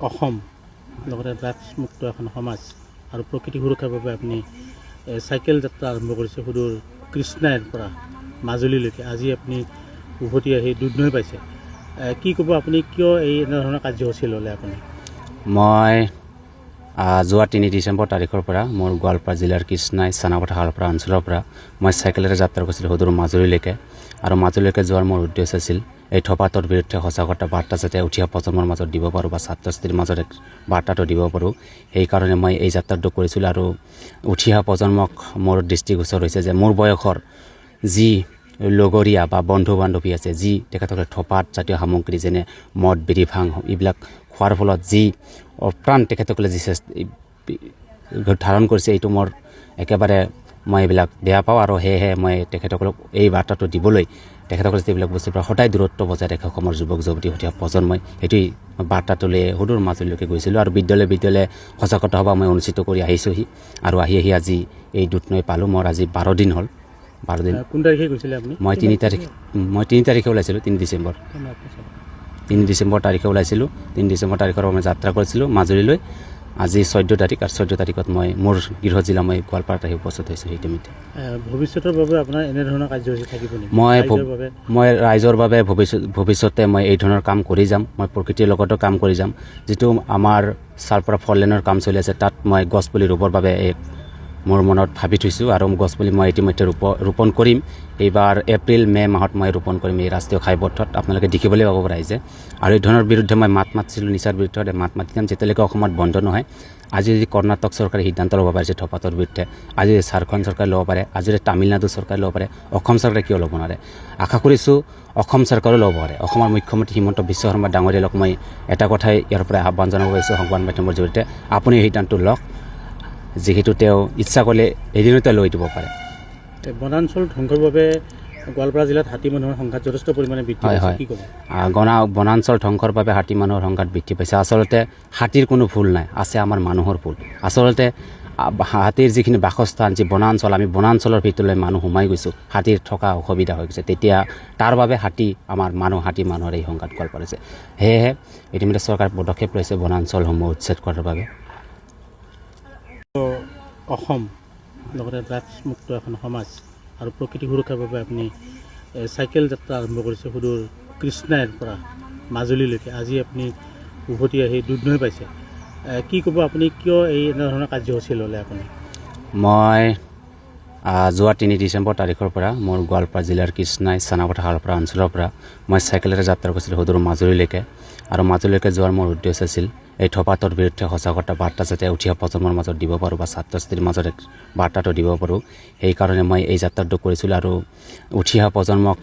অসম লগতে ড্ৰাগছ মুক্ত এখন সমাজ আৰু প্ৰকৃতি সুৰক্ষাৰ বাবে আপুনি চাইকেল যাত্ৰা আৰম্ভ কৰিছে সুদূৰ কৃষ্ণাইৰ পৰা মাজুলীলৈকে। আজি আপুনি উভতি আহি দুধনৈ পাইছে। কি ক'ব আপুনি, কিয় এই এনেধৰণৰ কাৰ্যসূচী ল'লে আপুনি? মই যোৱা 3 ডিচেম্বৰ তাৰিখৰ পৰা মোৰ গোৱালপাৰা জিলাৰ কৃষ্ণাই চানাপথা হালপাৰা অঞ্চলৰ পৰা মই চাইকেলেৰে যাত্ৰা কৰিছিলোঁ সুদূৰ মাজুলীলৈকে। আৰু মাজুলীলৈকে যোৱাৰ মোৰ উদ্দেশ্য আছিল এই ধপাতৰ বিৰুদ্ধে সজাগতা বাৰ্তা যাতে উঠি অহা প্ৰজন্মৰ মাজত দিব পাৰোঁ বা ছাত্ৰ ছাত্ৰীৰ মাজত এক বাৰ্তাটো দিব পাৰোঁ। সেইকাৰণে মই এই যাত্ৰাটো কৰিছিলোঁ। আৰু উঠি অহা প্ৰজন্মক মোৰ দৃষ্টিগোচৰ হৈছে যে মোৰ বয়সৰ যি লগৰীয়া বা বন্ধু বান্ধৱী আছে, যি তেখেতসকলে ধপাত জাতীয় সামগ্ৰী যেনে মদ, বিড়ি, ভাং এইবিলাক খোৱাৰ ফলত যি প্ৰাণ তেখেতসকলে যি ধাৰণ কৰিছে, এইটো মোৰ একেবাৰে মই এইবিলাক বেয়া পাওঁ। আৰু সেয়েহে মই তেখেতসকলক এই বাৰ্তাটো দিবলৈ তেখেতসকলে যিবিলাক বস্তুৰ পৰা সদায় দূৰত্ব বজাই ৰাখে অসমৰ যুৱক যুৱতী উঠি অহা প্ৰজন্মই, সেইটোৱেই বাৰ্তাটো লৈ সুদূৰ মাজুলীলৈকে গৈছিলোঁ। আৰু বিদ্যালয়ে সজাগতা সভা মই অনুষ্ঠিত কৰি আহিছোঁহি। আৰু আহি আজি এই দুধনৈ পালোঁ। মোৰ আজি 12 দিন হ'ল। 12 দিন। কোন তাৰিখে গৈছিলে আপুনি? মই 3 তাৰিখে ওলাইছিলোঁ। 3 ডিচেম্বৰ 3 ডিচেম্বৰ তাৰিখে ওলাইছিলোঁ। 3 ডিচেম্বৰ তাৰিখৰ পৰা মই যাত্ৰা কৰিছিলোঁ মাজুলীলৈ। আজি 14 তাৰিখ, আৰু 14 তাৰিখত মই মোৰ গৃহ জিলা মই গোৱালপাৰাত আহি উপস্থিত হৈছোঁ। সেইটোমিতে ভৱিষ্যতৰ বাবে আপোনাৰ এনেধৰণৰ কাৰ্যসূচী থাকিব নেকি? মই ৰাইজৰ বাবে ভৱিষ্যতে মই এই ধৰণৰ কাম কৰি যাম। মই প্ৰকৃতিৰ লগতো কাম কৰি যাম। যিটো আমাৰ চালপৰা ফৰলেনৰ কাম চলি আছে, তাত মই গছপুলি ৰুবৰ বাবে মোৰ মনত ভাবি থৈছোঁ। আৰু গছপুলি মই ইতিমধ্যে ৰোপণ কৰিম। এইবাৰ এপ্ৰিল মে মাহত মই ৰোপণ কৰিম এই ৰাষ্ট্ৰীয় ঘাইপথত। আপোনালোকে দেখিবলৈ পাব ৰাইজে। আৰু এই ধৰণৰ বিৰুদ্ধে মই মাত মাতিছিলোঁ, নিচাৰ বিৰুদ্ধে মাত মাতি যাম যেতিয়ালৈকে অসমত বন্ধ নহয়। আজি যদি কৰ্ণাটক চৰকাৰে সিদ্ধান্ত ল'ব পাৰিছে ধপাতৰ বিৰুদ্ধে, আজি ঝাৰখণ্ড চৰকাৰে ল'ব পাৰে, আজি যদি তামিলনাডু চৰকাৰে ল'ব পাৰে, অসম চৰকাৰে কিয় ল'ব নোৱাৰে? আশা কৰিছোঁ অসম চৰকাৰেও ল'ব পাৰে। অসমৰ মুখ্যমন্ত্ৰী হিমন্ত বিশ্ব শৰ্মা ডাঙৰীয়াক মই এটা কথাই ইয়াৰ পৰা আহ্বান জনাব পাৰিছোঁ সংবাদ মাধ্যমৰ জৰিয়তে, আপুনি এই সিদ্ধান্ত লওক। যিহেতু তেওঁ ইচ্ছা কৰিলে এদিনতে লৈ দিব পাৰে। বনাঞ্চল ধ্বংসৰ বাবে গোৱালপাৰা জিলাত হাতী মানুহৰ সংখ্যা যথেষ্ট পৰিমাণে বৃদ্ধি পাইছে। কি ক'ব? বনাঞ্চল ধ্বংসৰ বাবে হাতী মানুহৰ সংখ্যা বৃদ্ধি পাইছে। আচলতে হাতীৰ কোনো ভুল নাই, আছে আমাৰ মানুহৰ ভুল। আচলতে হাতীৰ যিখিনি বাসস্থান, যি বনাঞ্চল, আমি বনাঞ্চলৰ ভিতৰলৈ মানুহ সোমাই গৈছোঁ, হাতীৰ থকা অসুবিধা হৈ গৈছে। তেতিয়া তাৰ বাবে হাতী মানুহৰ এই সংখ্যাত কল কৰিছে। সেয়েহে ইতিমধ্যে চৰকাৰে পদক্ষেপ লৈছে বনাঞ্চলসমূহ উচ্ছেদ কৰাৰ বাবে। অসম লগতে ড্ৰাগছ মুক্ত এখন সমাজ আৰু প্ৰকৃতি সুৰক্ষাৰ বাবে আপুনি চাইকেল যাত্ৰা আৰম্ভ কৰিছে সুদূৰ কৃষ্ণাইৰ পৰা মাজুলীলৈকে। আজি আপুনি উভতি আহি দুধনৈ পাইছে। কি ক'ব আপুনি, কিয় এই এনেধৰণৰ কাৰ্যসূচী ল'লে আপুনি? মই যোৱা 3 ডিচেম্বৰ তাৰিখৰ পৰা মোৰ গোৱালপাৰা জিলাৰ কৃষ্ণাই চানাপথা হালপাৰা অঞ্চলৰ পৰা মই চাইকেলেৰে যাত্ৰা কৰিছিলোঁ সুদূৰ মাজুলীলৈকে। আৰু মাজুলীলৈকে যোৱাৰ মোৰ উদ্দেশ্য আছিল এই ধপাতৰ বিৰুদ্ধে সজাগতা বাৰ্তা যাতে উঠি অহা প্ৰজন্মৰ মাজত দিব পাৰোঁ বা ছাত্ৰ ছাত্ৰীৰ মাজত এক বাৰ্তাটো দিব পাৰোঁ। সেইকাৰণে মই এই যাত্ৰাটো কৰিছিলোঁ। আৰু উঠি অহা প্ৰজন্মক